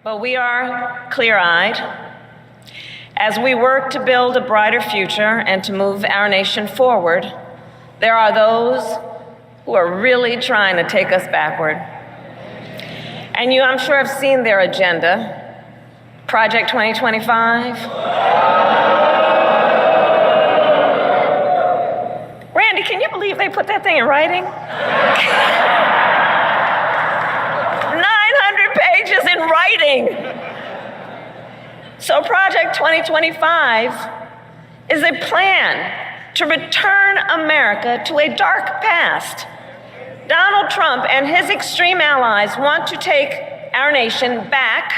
But we are clear-eyed as we work to build a brighter future and to move our nation forward. There are those who are really trying to take us backward. And you, I'm sure, have seen their agenda. Project 2025. Randy, can you believe they put that thing in writing? 900 pages in writing. So Project 2025 is a plan to return America to a dark past. Donald Trump and his extreme allies want to take our nation back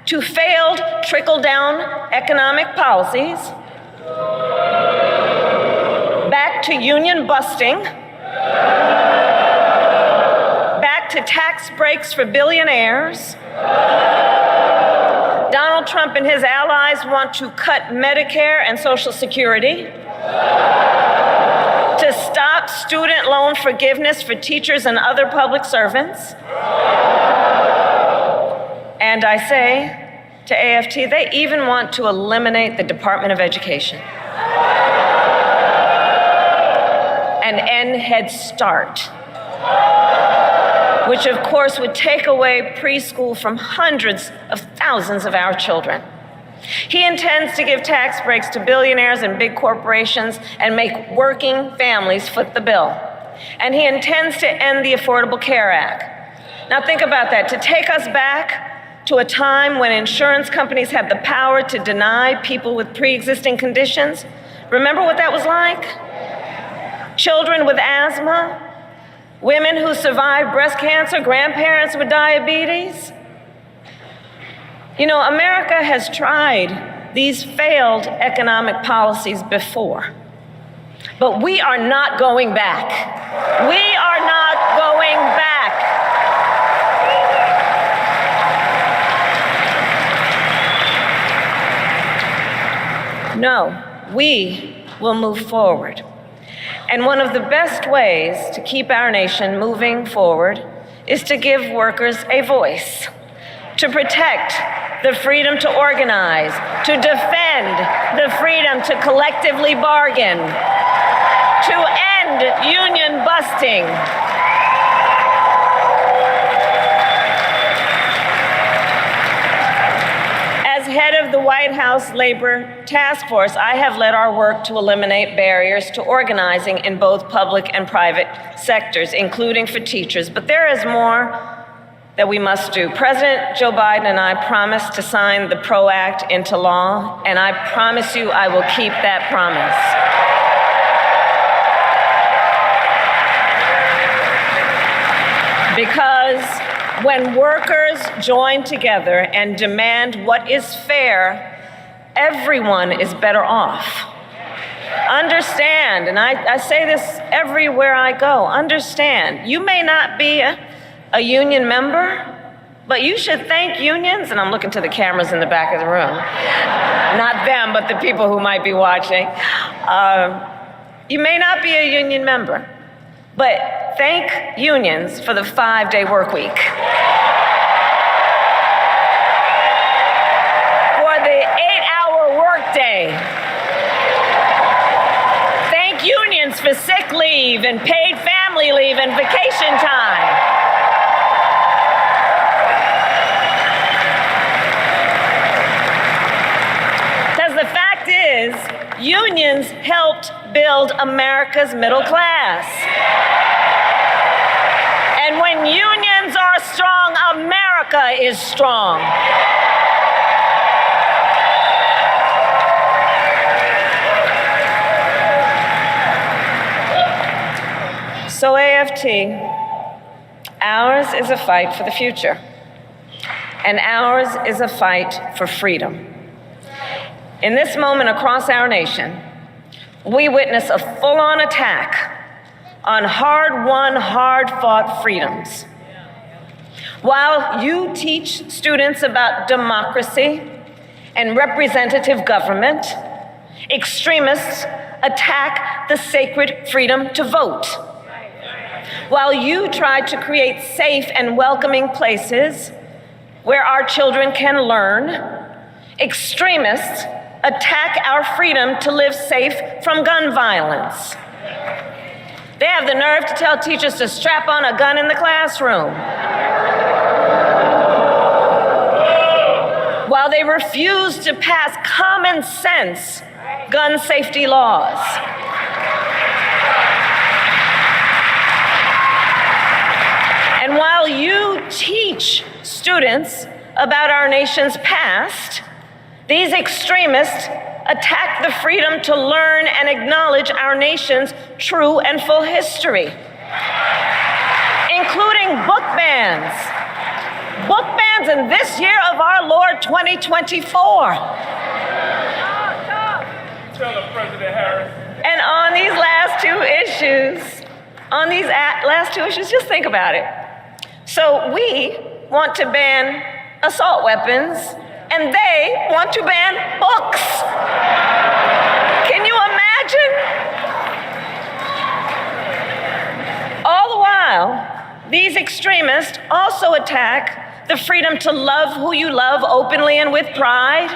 to failed trickle-down economic policies, back to union busting, back to tax breaks for billionaires. Donald Trump and his allies want to cut Medicare and Social Security, to stop student loan forgiveness for teachers and other public servants. And I say to AFT, they even want to eliminate the Department of Education and end Head Start, which of course would take away preschool from hundreds of thousands of our children. He intends to give tax breaks to billionaires and big corporations and make working families foot the bill. And he intends to end the Affordable Care Act. Now think about that, to take us back to a time when insurance companies had the power to deny people with pre-existing conditions. Remember what that was like? Children with asthma, women who survived breast cancer, grandparents with diabetes. You know, America has tried these failed economic policies before, but we are not going back. We are not going back. No, we will move forward. And one of the best ways to keep our nation moving forward is to give workers a voice, to protect the freedom to organize, to defend the freedom to collectively bargain, to end union busting. As head of the White House Labor Task Force, I have led our work to eliminate barriers to organizing in both public and private sectors, including for teachers. But there is more that we must do. President Joe Biden and I promised to sign the PRO Act into law, and I promise you I will keep that promise. Because when workers join together and demand what is fair, everyone is better off. Understand, and I say this everywhere I go, understand, you may not be a union member, but you should thank unions, and I'm looking to the cameras in the back of the room, not them, but the people who might be watching. You may not be a union member, but thank unions for the 5-day work week, for the 8-hour workday. Thank unions for sick leave and paid family leave and vacation time. Unions helped build America's middle class. And when unions are strong, America is strong. So AFT, ours is a fight for the future, and ours is a fight for freedom. In this moment across our nation, we witness a full-on attack on hard-won, hard-fought freedoms. While you teach students about democracy and representative government, extremists attack the sacred freedom to vote. While you try to create safe and welcoming places where our children can learn, extremists attack our freedom to live safe from gun violence. They have the nerve to tell teachers to strap on a gun in the classroom, while they refuse to pass common sense gun safety laws. And while you teach students about our nation's past, these extremists attack the freedom to learn and acknowledge our nation's true and full history, including book bans. Book bans in this year of our Lord 2024. Tell them, President Harris. And on these last two issues, just think about it. So we want to ban assault weapons, and they want to ban books. Can you imagine? All the while, these extremists also attack the freedom to love who you love openly and with pride.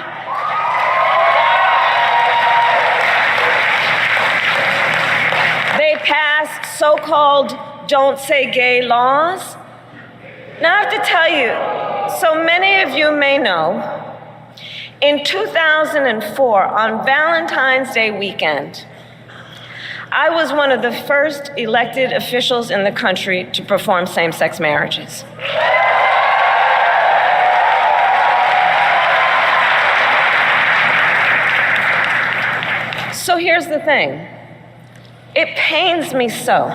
They passed so-called don't say gay laws. Now I have to tell you, so many of you may know, in 2004, on Valentine's Day weekend, I was one of the first elected officials in the country to perform same-sex marriages. So here's the thing. It pains me so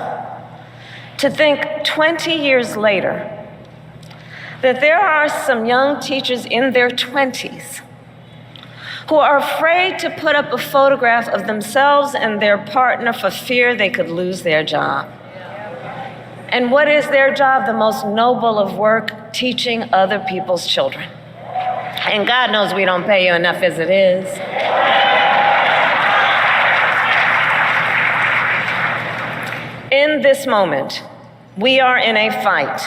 to think 20 years later that there are some young teachers in their 20s who are afraid to put up a photograph of themselves and their partner for fear they could lose their job. And what is their job? The most noble of work, teaching other people's children. And God knows we don't pay you enough as it is. In this moment, we are in a fight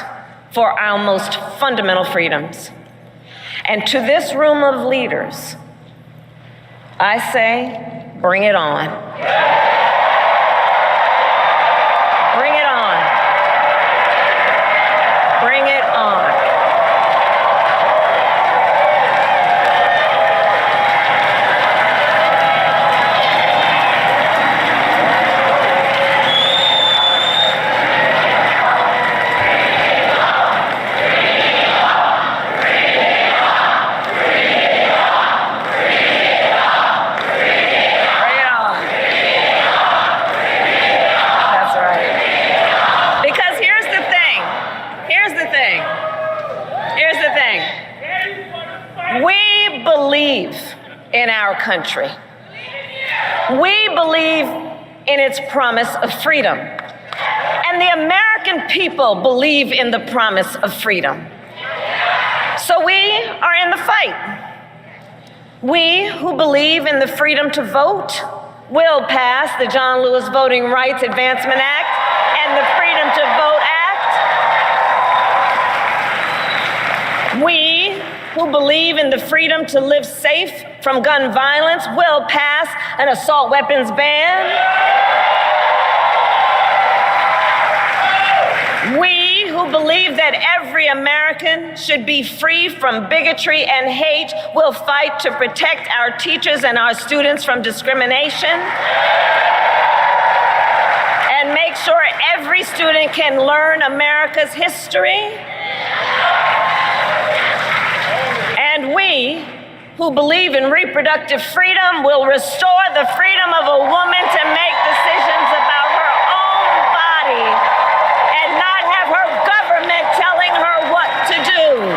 for our most fundamental freedoms. And to this room of leaders, I say, bring it on. Bring it on. Bring it on. In our country. We believe in its promise of freedom. And the American people believe in the promise of freedom. So we are in the fight. We who believe in the freedom to vote will pass the John Lewis Voting Rights Advancement Act and the Freedom to Vote Act. We who believe in the freedom to live safe from gun violence will pass an assault weapons ban. We who believe that every American should be free from bigotry and hate will fight to protect our teachers and our students from discrimination and make sure every student can learn America's history. And we who believe in reproductive freedom will restore the freedom of a woman to make decisions about her own body and not have her government telling her what to do.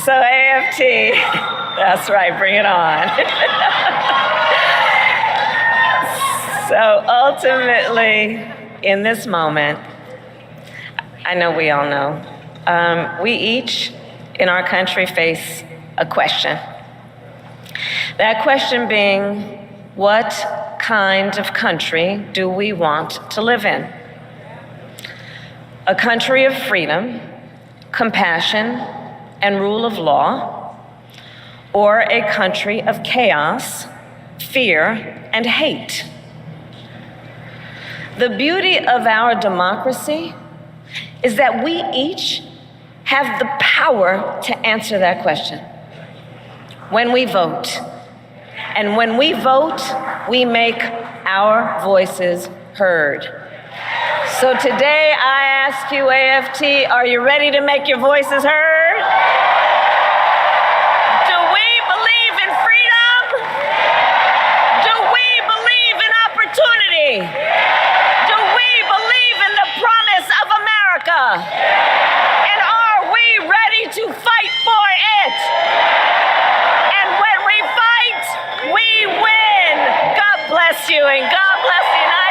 So AFT, that's right, bring it on. So ultimately, in this moment, I know we all know, we each in our country face a question. That question being, what kind of country do we want to live in? A country of freedom, compassion, and rule of law, or a country of chaos, fear, and hate? The beauty of our democracy is that we each have the power to answer that question when we vote. And when we vote, we make our voices heard. So today I ask you, AFT, are you ready to make your voices heard? Do we believe in freedom? Do we believe in opportunity? Do we believe in the promise of America? And are we ready to fight for it? And when we fight, we win. God bless you, and God bless the United States.